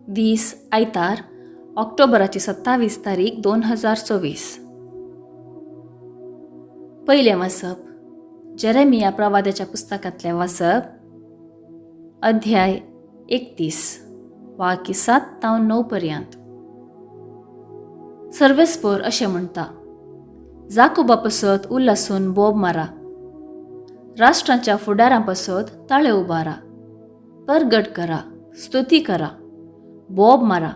दीस आयतार ऑक्टोबराची 27 तारीख 2024. पयलें वाचप जेरेमिया प्रवाद्याच्या पुस्तकांतलें वाचप अध्याय 31 वाक्य 7 ते 9 पर्यंत. सर्वेस्पर अशें म्हणटा, जाकोबा पसत उल्हासून बोब मारा, राष्ट्रांच्या फुडारां पसत ताळे उबारा, परगट करा, स्तुती करा, बोब मारा.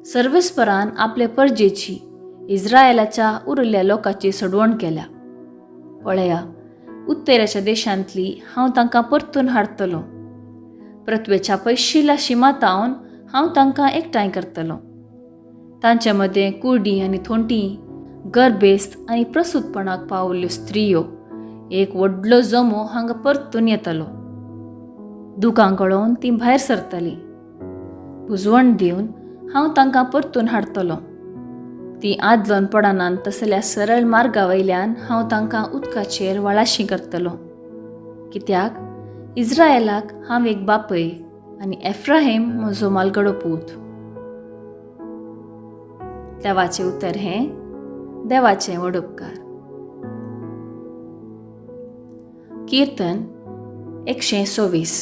सर्वेस्परान आपले परजेची, इस्रायेलाच्या उरिल्ल्या लोकांची सोडवण केल्या. पळया, उत्तरेच्या देशांतली हांव तांकां परतून हाडटलों. पृथ्वेच्या पयशिल्ल्या शिमातावन हांव तांकां एकठांय करतलों. तांचे मदें कुर्डी आनी थोंटी, गर्भेस्त आनी प्रसूतपणाक पावल्ल्यो स्त्रियो, एक व्हडलो जमो हांगा परतून येतलो. दुखां कळोवन तीं भायर सरतलीं. पुजवण दिवन हांव तांकां परतून हाडटलों. तीं आदलोन पडनात तसल्या सरळ मार्गा वयल्यान हांव तांकां उदकाचेर वळाशी करतलों. कित्याक इस्रायेलाक हांव एक बापय आनी एफ्राहीम म्हजो मालगडो पूत. देवाचें उतर हें देवाचें व्हड उपकार. कीर्तन 126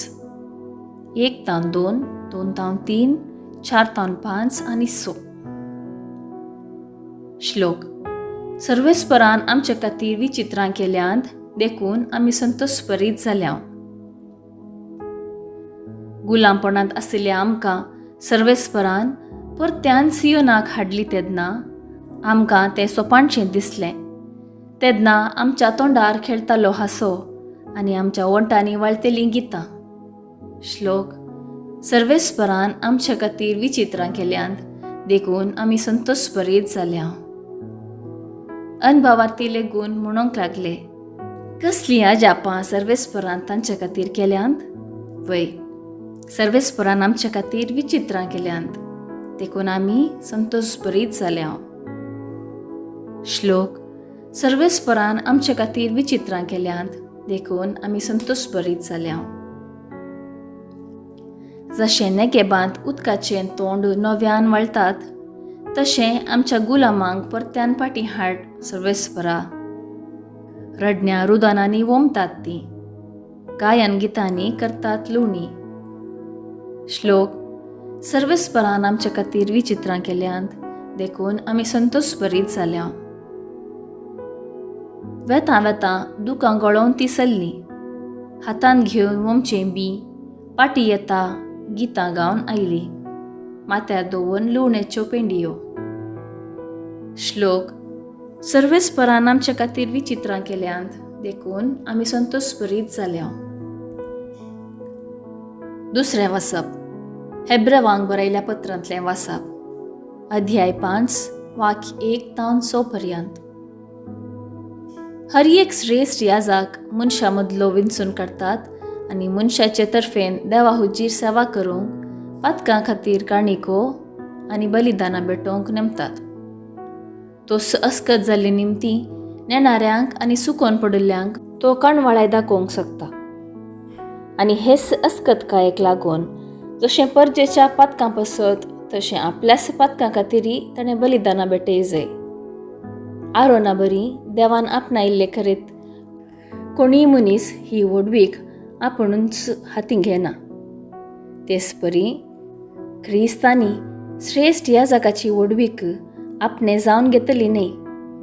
1 ते 2, 2 ते 3, 4 ते 5 आनी 6. श्लोक. सर्वेस्परान आमचे खातीर विचित्रां केल्यांत देखून आमी संतोशभरीत जाल्या. गुलामपणांत आशिल्ल्या आमकां सर्वेस्परान परत्यान सियोनाक हाडली तेन्ना आमकां तें सोपाणशें दिसलें. तेन्ना आमच्या तोंडार खेळटालो हांसो आनी आमच्या ओंठांनी वाळटेलीं गितां. श्लोक. सर्वेस्परान आमचे खातीर विचित्रां केल्यांत देखून आमी संतोशभरीत जाल्या. अनभवार्थी लेगून म्हणूंक लागले, कसलीं अजापां सर्वेस्परान तांचे खातीर केल्यांत. वय, सर्वेस्परान आमचे खातीर विचित्रां केल्यांत देखून आमी संतोशभरीत जाल्या. श्लोक. सर्वेस्परान आमचे खातीर विचित्रां केल्यांत देखून आमी संतोशभरीत जाल्या. जशें नेगेबांत उदकाचें तोंड नव्यान वळतात, तशें आमच्या गुलामांक परत्यान फाटीं हाड सर्वेस्परा. रडण्या रुदानांनी वोमतात तीं, गायन गितांनी करतात लुवणी. श्लोक. सर्वेस्परान आमचे खातीर विचित्रां केल्यांत देखून आमी संतोशभरीत जाल्या. वेतां वेतां दुखां गळोवन ती सल्लीं, हातान घेवन वोमचें बी पाटी येता गितां गावन आयलीं, माथ्यार दवरून लुवणेच्यो पेंडयो. श्लोक. सर्वेस्परान आमचे खातीर विचित्रां केल्यांत देखून आमी संतोशभरीत जाल्या. दुसरें वाचप हेब्रेवांक बरयल्या पत्रांतलें वाचप अध्याय 5 वाक्य 1 ते 6 पर्यंत. हर एक श्रेश्ठ याजक मनशा मदलो विंचून काडटात आनी मनशाचे तर्फेन देवा हुजीर सेवा करूंक पातकां खातीर काणिको आनी बलिदानां भेटोवंक नेमतात. तो अस्कत जाल्ली निमती नेणाऱ्यांक आनी सुकोवन पडिल्ल्यांक तो कणवाळाय दाखोवंक शकता. आनी हेच अस्कतकायेक लागून जशें परजेच्या पातकां पसत तशें आपल्याच पातकां खातीरय ताणें बलिदानां भेटय जाय. आरोना बरी देवान आपणायिल्ले खरेत कोणीय मनीस ही वडवीक आपुणूच हातीं घेना. तेच परी क्रिस्तांनी श्रेश्ठ याजकाची वडवीक आपणे जावन घेतली न्ही.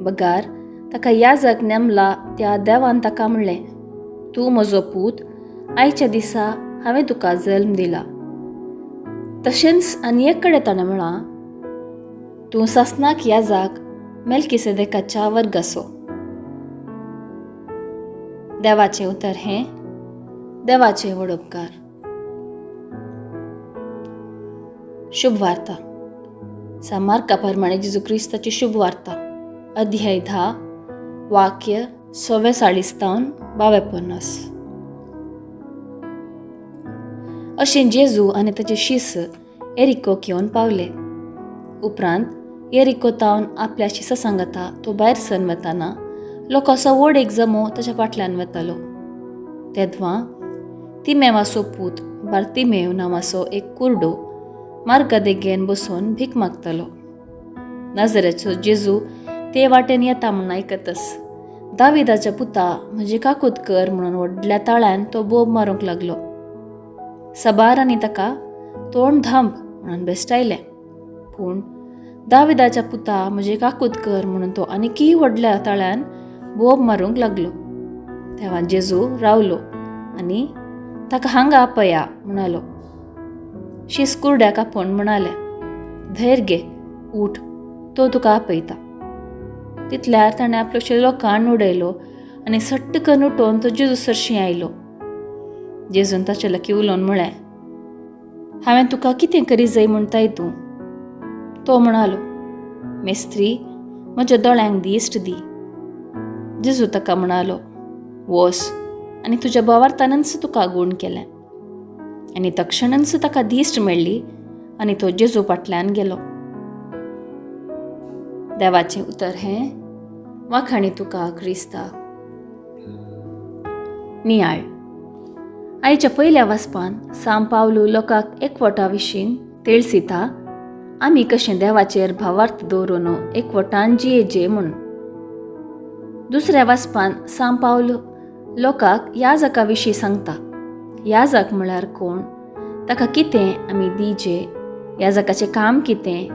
बगार ताका याजक नेमला त्या देवान ताका म्हणलें, तूं म्हजो पूत, आयच्या दिसा हांवें तुका जल्म दिला. तशेंच आनी एक कडेन ताणें म्हळां, तूं सासनाक याजक मेल्किसेदेकाच्या वर्गाचो. देवाचें उतर हें देवाचें व्हड उपकार. शुभ वार्ता. मार्का प्रमाणे जेजू क्रिस्ताची शुभ वार्ता अध्याय 10 वाक्य 46 ते 52. अशें जेजू आनी ताचे शिश्य एरिकोक येवन पावले. उपरांत एरिकोतावन आपल्या शिश्या सांगता तो भायर सरून वताना लोकांचो व्हड एक जमो ताच्या फाटल्यान वतालो. तेदवां तिमेवाचो पूत बार्तिमेव नांवाचो एक कुरडो मार्गा देगेन बसून भीक मागतलो. नाजरेचो जेजू ते वाटेन येता म्हूण आयकतस दाविदाच्या पुता म्हणजे काकूत कर म्हणून व्हडल्या ताळ्यान तो बोब मारूंक लागलो. सबारांनी ताका तोंड धांब म्हणून बेस्टायलें. पूण दाविदाच्या पुता म्हणजे काकूत कर म्हणून तो आनीकय व्हडल्या ताळ्यान बोब मारूंक लागलो. तेव्हा जेजू रावलो आनी ताका हांगा आपया म्हणालो. शिसकुर्ड्याक आपोवन म्हणालें, धैर्य घे, उठ, तो तुका आपयता. तितल्यार ताणें आपलो शेलो कान उडयलो आनी सट्टकन उठोवन तो जेजू सरशी आयलो. जेजून ताचे लागीं उलोवन म्हळें, हांवें तुका कितें करी जाय म्हणटाय तूं? तो म्हणालो, मेस्त्री, म्हज्या दोळ्यांक दिश्ट दी. जेजू ताका म्हणालो, वोस आनी तुज्या भावार्थानच तुका गूण केलें. आनी तक्षणच ताका दिश्ट मेळ्ळी आनी तो जेजू फाटल्यान गेलो. देवाचें उतर हें, वाखाणी तुका क्रिस्ता. नियाळ. आयच्या पयल्या वाचपान सांब पावलू लोकांक एकवटा विशीं तेळसिता आमी कशें देवाचेर भावार्थ दवरून एकवटान जियेचे म्हूण. दुसऱ्या वाचपान सांब पावलू लोकांक याजका विशीं सांगता. याजक म्हळ्यार कोण, ताका कितें आमी दिवचे, याजकाचें काम कितें.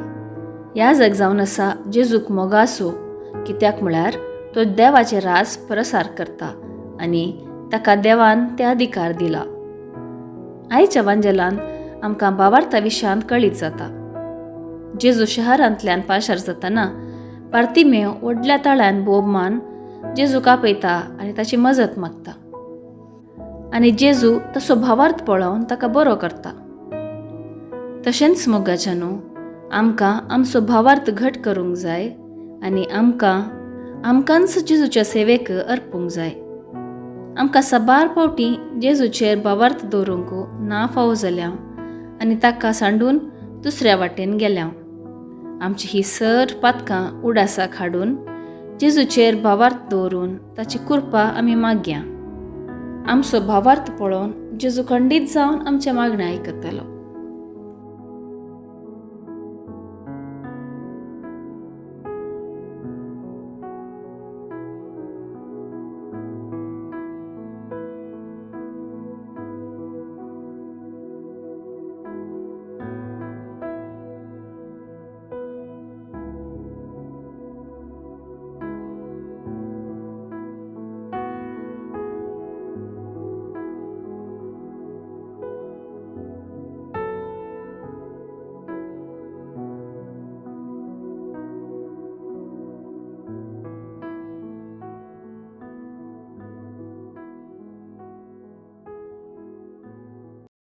याजक जावन आसा जेजूक मोगासो, कित्याक म्हळ्यार तो देवाचें रास प्रसार करता आनी ताका देवान ते अधिकार दिला. आयच्या वांजेलान आमकां भावार्था विशयांत कळीत जाता. जेजू शहरांतल्यान पाशार जातना पार्तिमेव व्हडल्या ताळ्यान बोब मान जेजूक आपयता आनी ताची मजत मागता. आनी जेजू तसो भावार्थ पळोवन ताका बरो करता. तशेंच मोगाच्यानू आमकां आमचो भावार्थ घट करूंक जाय आनी आमकांच जेजूच्या सेवेक अर्पूंक जाय. आमकां साबार फावटी जेजूचेर भावार्थ दवरूंक ना फावो जाल्या आनी ताका सांडून दुसऱ्या वाटेन गेल्या. आमची ही सर पातकां उडासाक हाडून जेजूचेर भावार्थ दवरून ताची कृपा आमी मागया. आमचो भावार्थ पळोवन जेजू खंडीत जावन आमच्या मागण्या आयकतलो.